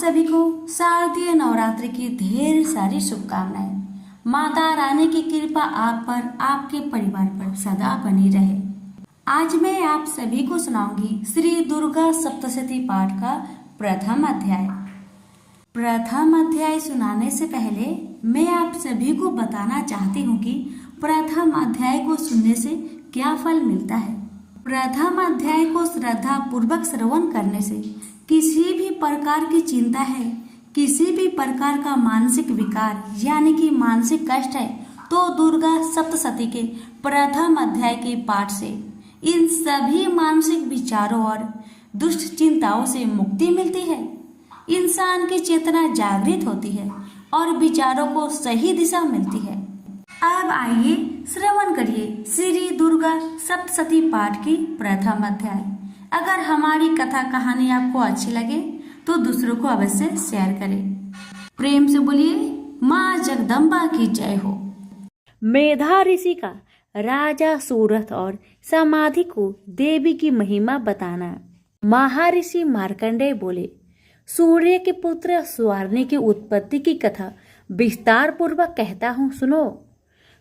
सभी को शारदीय नवरात्रि की ढेर सारी शुभकामनाएं। माता रानी की कृपा आप पर, आपके परिवार पर सदा बनी रहे। आज मैं आप सभी को सुनाऊंगी श्री दुर्गा सप्तशती पाठ का प्रथम अध्याय। प्रथम अध्याय सुनाने से पहले मैं आप सभी को बताना चाहती हूँ कि प्रथम अध्याय को सुनने से क्या फल मिलता है। प्रथम अध्याय को श्रद्धा पूर्वक श्रवण करने से किसी भी प्रकार की चिंता है, किसी भी प्रकार का मानसिक विकार यानी कि मानसिक कष्ट है, तो दुर्गा सप्तशती के प्रथम अध्याय के पाठ से इन सभी मानसिक विचारों और दुष्ट चिंताओं से मुक्ति मिलती है। इंसान की चेतना जागृत होती है और विचारों को सही दिशा मिलती है। अब आइए श्रवण करिए श्री दुर्गा सप्तशती पाठ की प्रथम अध्याय। अगर हमारी कथा कहानी आपको अच्छी लगे तो दूसरों को अवश्य शेयर करें। प्रेम से बोलिए माँ जगदम्बा की जय हो। मेधा ऋषि का राजा सूरथ और समाधि को देवी की महिमा बताना। महर्षि मार्कंडेय बोले, सूर्य के पुत्र स्वर्णी की उत्पत्ति की कथा विस्तार पूर्वक कहता हूँ, सुनो।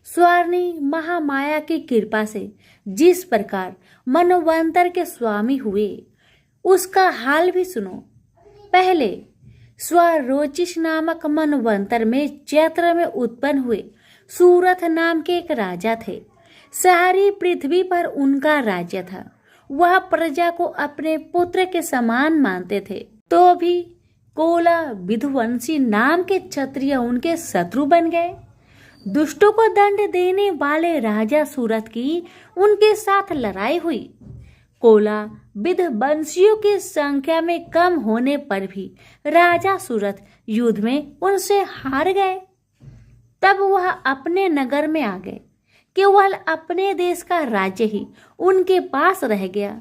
स्वर्णी महामाया की कृपा से जिस प्रकार मनवंतर के स्वामी हुए उसका हाल भी सुनो। पहले स्वरोचिष नामक मनवंतर में चैत्र में उत्पन्न हुए सूरथ नाम के एक राजा थे। सारी पृथ्वी पर उनका राज्य था। वह प्रजा को अपने पुत्र के समान मानते थे, तो भी कोला विध्वंसी नाम के क्षत्रिय उनके शत्रु बन गए। दुष्टों को दंड देने वाले राजा सूरथ की उनके साथ लड़ाई हुई। कोला विध्वंसियों की संख्या में कम होने पर भी राजा सूरथ युद्ध में उनसे हार गए। तब वह अपने नगर में आ गए। केवल अपने देश का राज्य ही उनके पास रह गया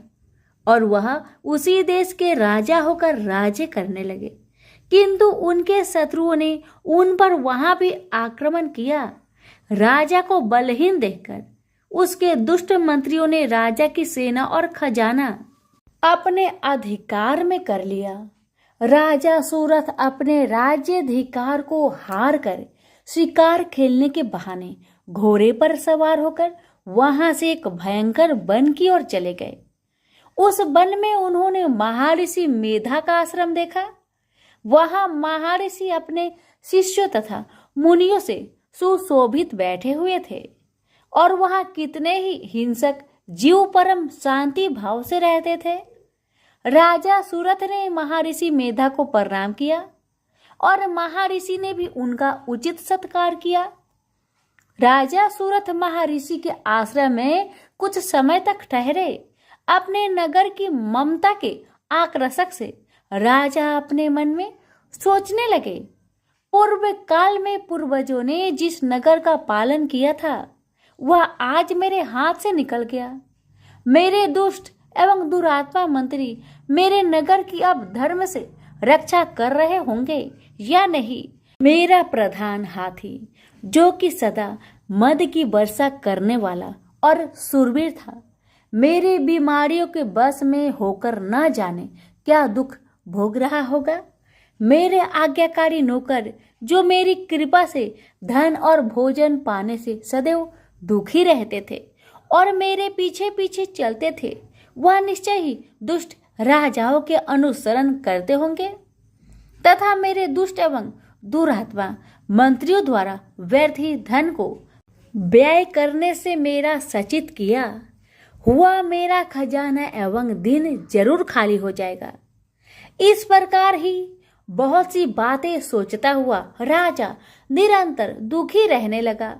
और वह उसी देश के राजा होकर राज्य करने लगे। किंतु उनके शत्रुओं ने उन पर वहां भी आक्रमण किया। राजा को बलहीन देखकर उसके दुष्ट मंत्रियों ने राजा की सेना और खजाना अपने अधिकार में कर लिया। राजा सूरथ अपने राज्याधिकार को हार कर शिकार खेलने के बहाने घोड़े पर सवार होकर वहां से एक भयंकर वन की ओर चले गए। उस वन में उन्होंने महर्षि मेधा का आश्रम देखा। वहां महर्षि अपने शिष्यों तथा मुनियों से सुशोभित बैठे हुए थे और वहां कितने ही हिंसक जीव परम शांति भाव से रहते थे। राजा सूरथ ने महर्षि मेधा को प्रणाम किया और महर्षि ने भी उनका उचित सत्कार किया। राजा सूरथ महर्षि के आश्रम में कुछ समय तक ठहरे। अपने नगर की ममता के आकर्षक से राजा अपने मन में सोचने लगे, पूर्व काल में पूर्वजों ने जिस नगर का पालन किया था वह आज मेरे हाथ से निकल गया। मेरे दुष्ट एवं दुरात्मा मंत्री मेरे नगर की अब धर्म से रक्षा कर रहे होंगे या नहीं। मेरा प्रधान हाथी, जो कि सदा मद की वर्षा करने वाला और शूरवीर था, मेरे बीमारियों के बस में होकर न जाने क्या दुख भोग रहा होगा। मेरे आज्ञाकारी नौकर, जो मेरी कृपा से धन और भोजन पाने से सदैव दुखी रहते थे और मेरे पीछे पीछे चलते थे, वह निश्चय ही दुष्ट राजाओं के अनुसरण करते होंगे तथा मेरे दुष्ट एवं दुरात्मा मंत्रियों द्वारा व्यर्थ ही धन को व्यय करने से मेरा सचित किया हुआ मेरा खजाना एवं दिन जरूर खाली हो जाएगा। इस प्रकार ही बहुत सी बातें सोचता हुआ राजा निरंतर दुखी रहने लगा।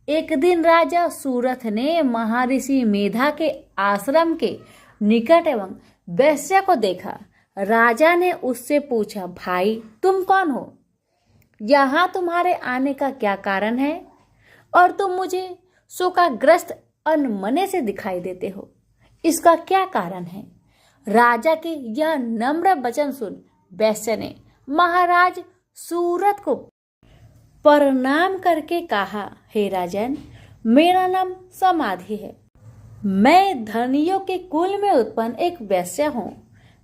एक दिन राजा सूरथ ने महर्षि मेधा के आश्रम के निकट एवं वैश्या को देखा। राजा ने उससे पूछा, भाई तुम कौन हो? यहाँ तुम्हारे आने का क्या कारण है और तुम मुझे शोकाग्रस्त अनमने से दिखाई देते हो, इसका क्या कारण है? राजा के यह नम्र वचन सुन वैश्य ने महाराज सूरथ को प्रणाम करके कहा, हे राजन, मेरा नाम समाधि है। मैं धनियों के कुल में उत्पन्न एक वैश्य हूँ।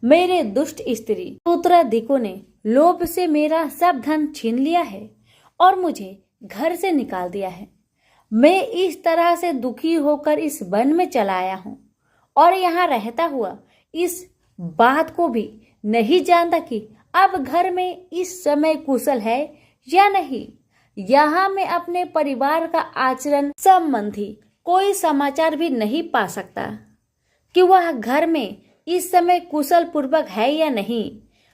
मेरे दुष्ट स्त्री पुत्रादिकों ने लोभ से मेरा सब धन छीन लिया है और मुझे घर से निकाल दिया है। मैं इस तरह से दुखी होकर इस वन में चला आया हूँ और यहाँ रहता हुआ इस बात को भी नहीं जानता कि अब घर में इस समय कुशल है या नहीं। यहाँ मैं अपने परिवार का आचरण संबंधी कोई समाचार भी नहीं पा सकता कि वह घर में इस समय कुशल पूर्वक है या नहीं।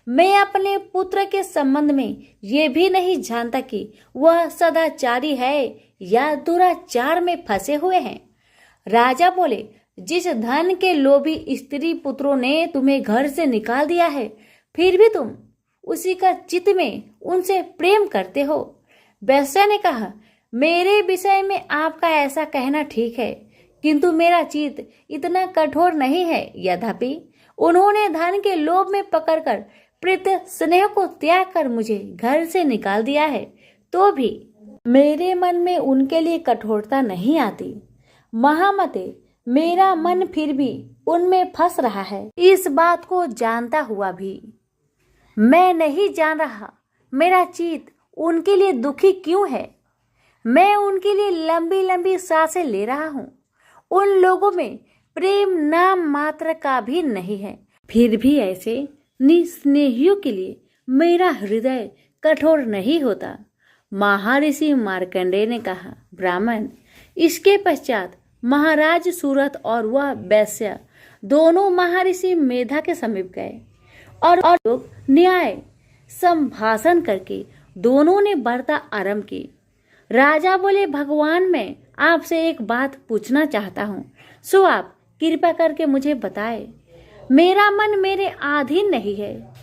मैं अपने पुत्र के संबंध में ये भी नहीं जानता कि वह सदाचारी है या दुराचार में फंसे हुए हैं। राजा बोले, जिस धन के लोभी स्त्री पुत्रों ने तुम्हें घर से निकाल दिया है, फिर भी तुम उसी का चित्त में उनसे प्रेम करते हो। वेश्या ने कहा, मेरे विषय में आपका ऐसा कहना ठीक है, किंतु मेरा चित्त इतना कठोर नहीं है। यद्यपि उन्होंने धन के लोभ में पकड़कर प्रीत स्नेह को त्याग कर मुझे घर से निकाल दिया है, तो भी मेरे मन में उनके लिए कठोरता नहीं आती। महामते, मेरा मन फिर भी उनमें फंस रहा है। इस बात को जानता हुआ भी मैं नहीं जान रहा मेरा चित्त उनके लिए दुखी क्यों है। मैं उनके लिए लंबी लंबी सांसें ले रहा हूँ। उन लोगों में प्रेम नाम मात्र का भी नहीं है, फिर भी ऐसे निस्नेहियों के लिए मेरा हृदय कठोर नहीं होता। महर्षि मार्कंडेय ने कहा, ब्राह्मण। इसके पश्चात महाराज सूरत और वह वैश्य दोनों महर्षि मेधा के समीप गए और लोग न्याय संभाषण करके दोनों ने वार्ता आरंभ की। राजा बोले, भगवान, मैं आपसे एक बात पूछना चाहता हूँ, सो आप कृपा करके मुझे बताए। मेरा मन मेरे अधीन नहीं है,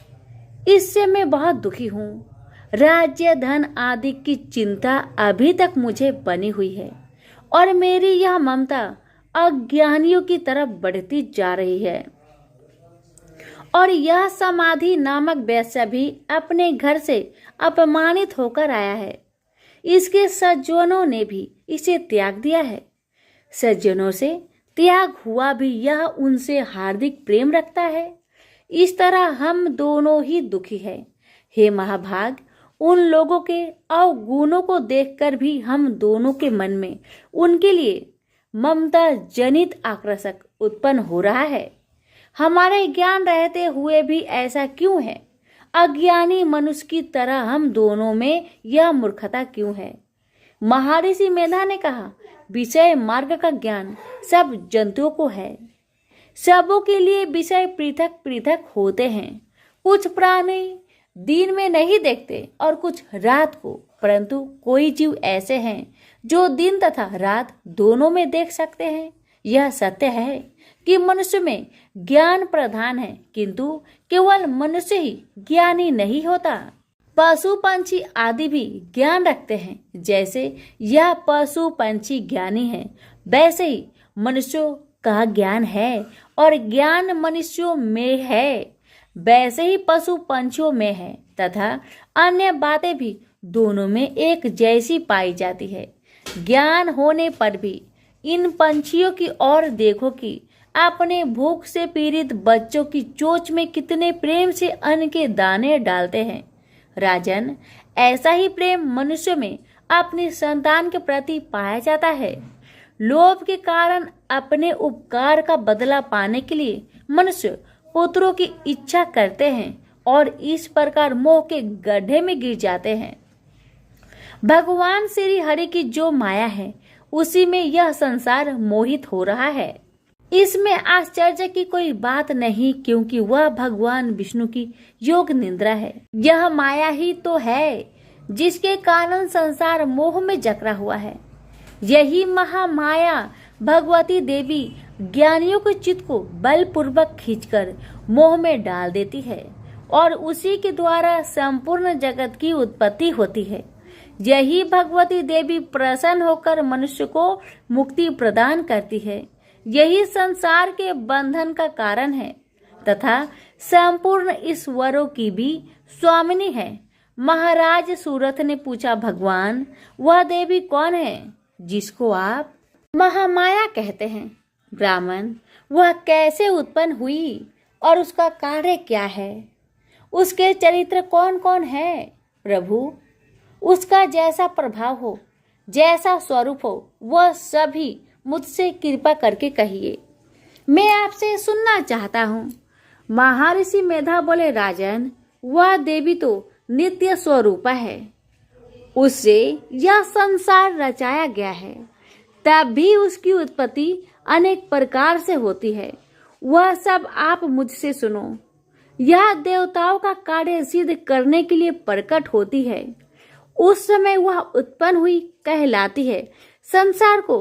इससे मैं बहुत दुखी हूँ। राज्य धन आदि की चिंता अभी तक मुझे बनी हुई है और मेरी यह ममता अज्ञानियों की तरफ बढ़ती जा रही है। और यह समाधि नामक वैश्य भी अपने घर से अपमानित होकर आया है। इसके सज्जनों ने भी इसे त्याग दिया है। सज्जनों से त्याग हुआ भी यह उनसे हार्दिक प्रेम रखता है। इस तरह हम दोनों ही दुखी हैं। हे महाभाग, उन लोगों के अवगुणों को देखकर भी हम दोनों के मन में उनके लिए ममता जनित आकर्षक उत्पन्न हो रहा है। हमारे ज्ञान रहते हुए भी ऐसा क्यों है? अज्ञानी मनुष्य की तरह हम दोनों में यह मूर्खता क्यों है? महर्षि मेधा ने कहा, विषय मार्ग का ज्ञान सब जंतुओं को है। सबों के लिए विषय पृथक पृथक होते हैं। कुछ प्राणी दिन में नहीं देखते और कुछ रात को, परंतु कोई जीव ऐसे हैं जो दिन तथा रात दोनों में देख सकते हैं। यह सत्य है कि मनुष्य में ज्ञान प्रधान है, किंतु केवल मनुष्य ही ज्ञानी नहीं होता। पशु पंछी आदि भी ज्ञान रखते हैं। जैसे यह पशु पंछी ज्ञानी है, वैसे ही मनुष्यों का ज्ञान है और ज्ञान मनुष्यों में है, वैसे ही पशु पंछियों में है तथा अन्य बातें भी दोनों में एक जैसी पाई जाती है। ज्ञान होने पर भी इन पंछियों की ओर देखो कि अपने भूख से पीड़ित बच्चों की चोंच में कितने प्रेम से अन्न के दाने डालते हैं। राजन, ऐसा ही प्रेम मनुष्य में अपनी संतान के प्रति पाया जाता है। लोभ के कारण अपने उपकार का बदला पाने के लिए मनुष्य पुत्रों की इच्छा करते हैं और इस प्रकार मोह के गड्ढे में गिर जाते हैं। भगवान श्री हरि की जो माया है, उसी में यह संसार मोहित हो रहा है। इसमें आश्चर्य की कोई बात नहीं, क्योंकि वह भगवान विष्णु की योग निद्रा है। यह माया ही तो है जिसके कारण संसार मोह में जकड़ा हुआ है। यही महामाया भगवती देवी ज्ञानियों के चित्त को बलपूर्वक खींचकर मोह में डाल देती है और उसी के द्वारा संपूर्ण जगत की उत्पत्ति होती है। यही भगवती देवी प्रसन्न होकर मनुष्य को मुक्ति प्रदान करती है। यही संसार के बंधन का कारण है तथा संपूर्ण ईश्वरों की भी स्वामिनी है। महाराज सूरत ने पूछा, भगवान, वह देवी कौन है जिसको आप महामाया कहते हैं? ब्राह्मण, वह कैसे उत्पन्न हुई और उसका कार्य क्या है? उसके चरित्र कौन कौन है प्रभु? उसका जैसा प्रभाव हो, जैसा स्वरूप हो, वह सभी मुझसे कृपा करके कहिए, मैं आपसे सुनना चाहता हूँ। महर्षि मेधा बोले, राजन, वह देवी तो नित्य स्वरूपा है, उससे यह संसार रचाया गया है, तब भी उसकी उत्पत्ति अनेक प्रकार से होती है। वह सब आप मुझसे सुनो। यह देवताओं का कार्य सिद्ध करने के लिए प्रकट होती है। उस समय वह उत्पन्न हुई कहलाती है। संसार को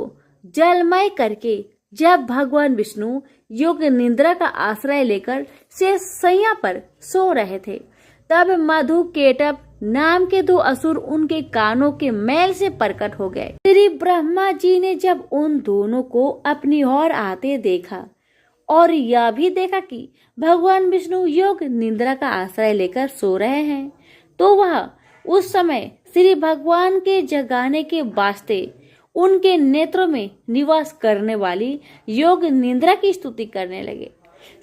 जलमय करके जब भगवान विष्णु योग निद्रा का आश्रय लेकर से सैया पर सो रहे थे, तब मधु केटप नाम के दो असुर उनके कानों के मैल से प्रकट हो गए। श्री ब्रह्मा जी ने जब उन दोनों को अपनी ओर आते देखा और यह भी देखा कि भगवान विष्णु योग निद्रा का आश्रय लेकर सो रहे हैं, तो वह उस समय श्री भगवान के जगाने के वास्ते उनके नेत्रों में निवास करने वाली योग निद्रा की स्तुति करने लगे।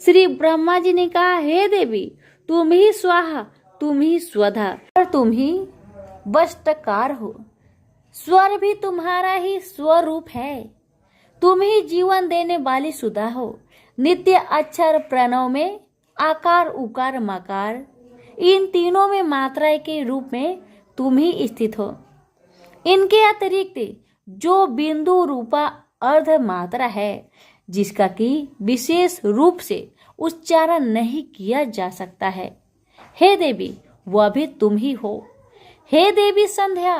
श्री ब्रह्मा जी ने कहा, हे देवी, तुम ही स्वाहा, तुम ही स्वधा और तुम ही वष्टकार हो। स्वर भी तुम्हारा ही स्वरूप है। तुम ही जीवन देने वाली सुधा हो। नित्य अक्षर प्रणव में आकार उकार मकार, इन तीनों में मात्रा के रूप में तुम ही स्थित हो। इनके अतिरिक्त जो बिंदु रूपा अर्ध मात्रा है, जिसका कि विशेष रूप से उच्चारण नहीं किया जा सकता है, हे देवी, वह भी तुम ही हो। हे देवी संध्या,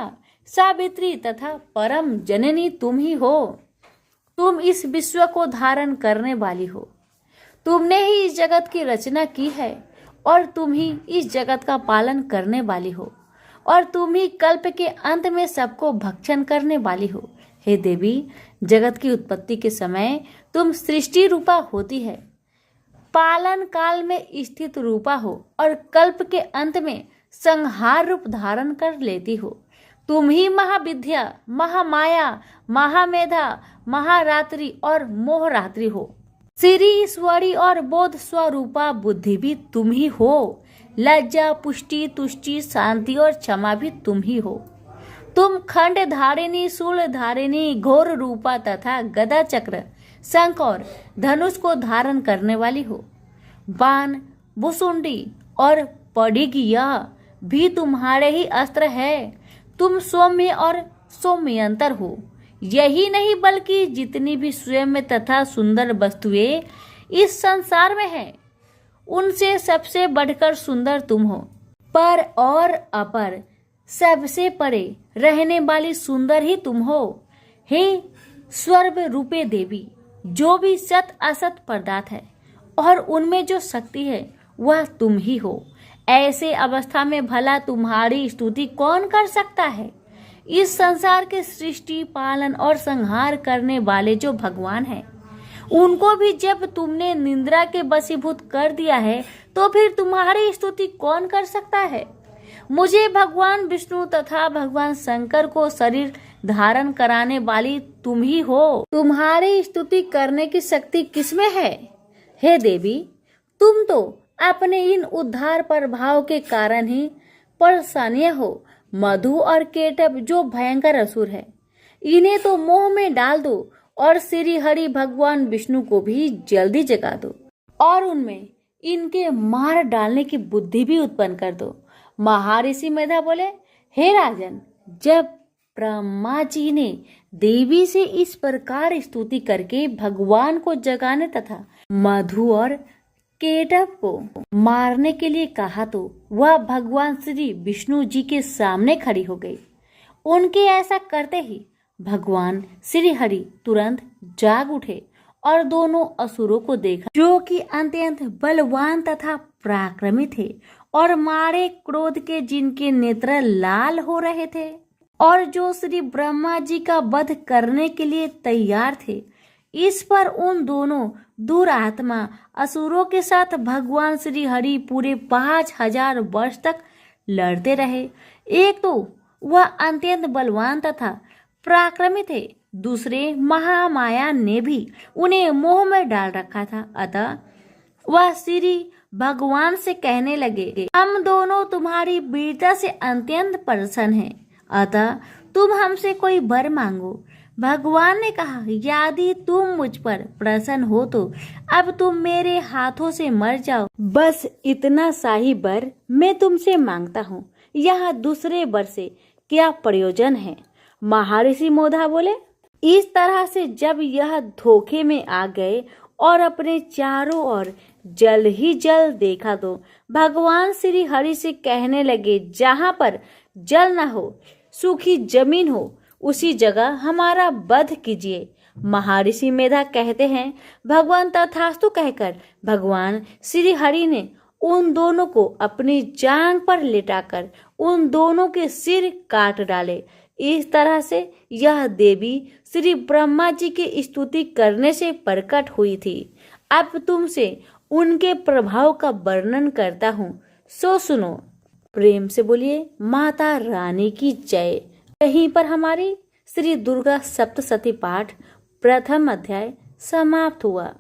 सावित्री तथा परम जननी तुम ही हो। तुम इस विश्व को धारण करने वाली हो। तुमने ही इस जगत की रचना की है और तुम ही इस जगत का पालन करने वाली हो और तुम ही कल्प के अंत में सबको भक्षण करने वाली हो। हे देवी, जगत की उत्पत्ति के समय तुम सृष्टि रूपा होती है, पालन काल में स्थित रूपा हो और कल्प के अंत में संहार रूप धारण कर लेती हो। तुम ही महाविद्या, महामाया, महामेधा, महारात्रि और मोहरात्रि हो। श्री ईश्वरी और बोध स्वरूपा बुद्धि भी तुम ही हो। लज्जा, पुष्टि, तुष्टि, शांति और क्षमा भी तुम ही हो। तुम खंड धारिणी, शूल धारिणी, घोर रूपा तथा गदा, चक्र, शंख और धनुष को धारण करने वाली हो। बाण, भुसुंडी और पडिग यह भी तुम्हारे ही अस्त्र है। तुम सौम्य और सौम्यंतर हो। यही नहीं बल्कि जितनी भी स्वयं तथा सुंदर वस्तुएं इस संसार में हैं, उनसे सबसे बढ़कर सुंदर तुम हो। पर और अपर सबसे परे रहने वाली सुंदर ही तुम हो। हे स्वर्ग रूपे देवी, जो भी सत असत पदार्थ है और उनमें जो शक्ति है वह तुम ही हो। ऐसे अवस्था में भला तुम्हारी स्तुति कौन कर सकता है? इस संसार के सृष्टि, पालन और संहार करने वाले जो भगवान हैं, उनको भी जब तुमने निंद्रा के वशीभूत कर दिया है, तो फिर तुम्हारी स्तुति कौन कर सकता है? मुझे भगवान विष्णु तथा भगवान शंकर को शरीर धारण कराने वाली तुम ही हो। तुम्हारी स्तुति करने की शक्ति किसमें है? हे देवी, तुम तो अपने इन उद्धार प्रभाव के कारण ही परेशानिय हो। मधु और केटप जो भयंकर असुर है, इन्हें तो मोह में डाल दो और श्री हरि भगवान विष्णु को भी जल्दी जगा दो और उनमें इनके मार डालने की बुद्धि भी उत्पन्न कर दो। महर्षि मेधा बोले, हे राजन, जब ब्रह्मा जी ने देवी से इस प्रकार स्तुति करके भगवान को जगाने तथा मधु और केटप को मारने के लिए कहा, तो वह भगवान श्री विष्णु जी के सामने खड़ी हो गई। उनके ऐसा करते ही भगवान श्री हरि तुरंत जाग उठे और दोनों असुरों को देखा, जो कि अत्यंत बलवान तथा पराक्रमी थे और मारे क्रोध के जिनके नेत्र लाल हो रहे थे और जो श्री ब्रह्मा जी का वध करने के लिए तैयार थे। इस पर उन दोनों दुरात्मा असुरों के साथ भगवान श्री हरि पूरे 5000 वर्ष तक लड़ते रहे। एक तो वह अत्यंत बलवान तथा पराक्रमी थे, दूसरे महामाया ने भी उन्हें मोह में डाल रखा था। अतः वह श्री भगवान से कहने लगे, हम दोनों तुम्हारी वीरता से अत्यंत प्रसन्न हैं, अतः तुम हमसे कोई वर मांगो। भगवान ने कहा, यदि तुम मुझ पर प्रसन्न हो तो अब तुम मेरे हाथों से मर जाओ। बस इतना सा ही वर मैं तुमसे मांगता हूँ, यह दूसरे वर से क्या प्रयोजन है। महर्षि मोधा बोले, इस तरह से जब यह धोखे में आ गए और अपने चारों ओर जल ही जल देखा तो भगवान श्री हरि से कहने लगे, जहाँ पर जल न हो, सूखी जमीन हो, उसी जगह हमारा वध कीजिए। महर्षि मेधा कहते हैं, भगवान तथास्तु कहकर भगवान श्री हरि ने उन दोनों को अपनी जांघ पर लेटाकर उन दोनों के सिर काट डाले। इस तरह से यह देवी श्री ब्रह्मा जी की स्तुति करने से प्रकट हुई थी। अब तुमसे उनके प्रभाव का वर्णन करता हूँ, सो सुनो। प्रेम से बोलिए माता रानी की जय। यहीं पर हमारी श्री दुर्गा सप्तशती पाठ प्रथम अध्याय समाप्त हुआ।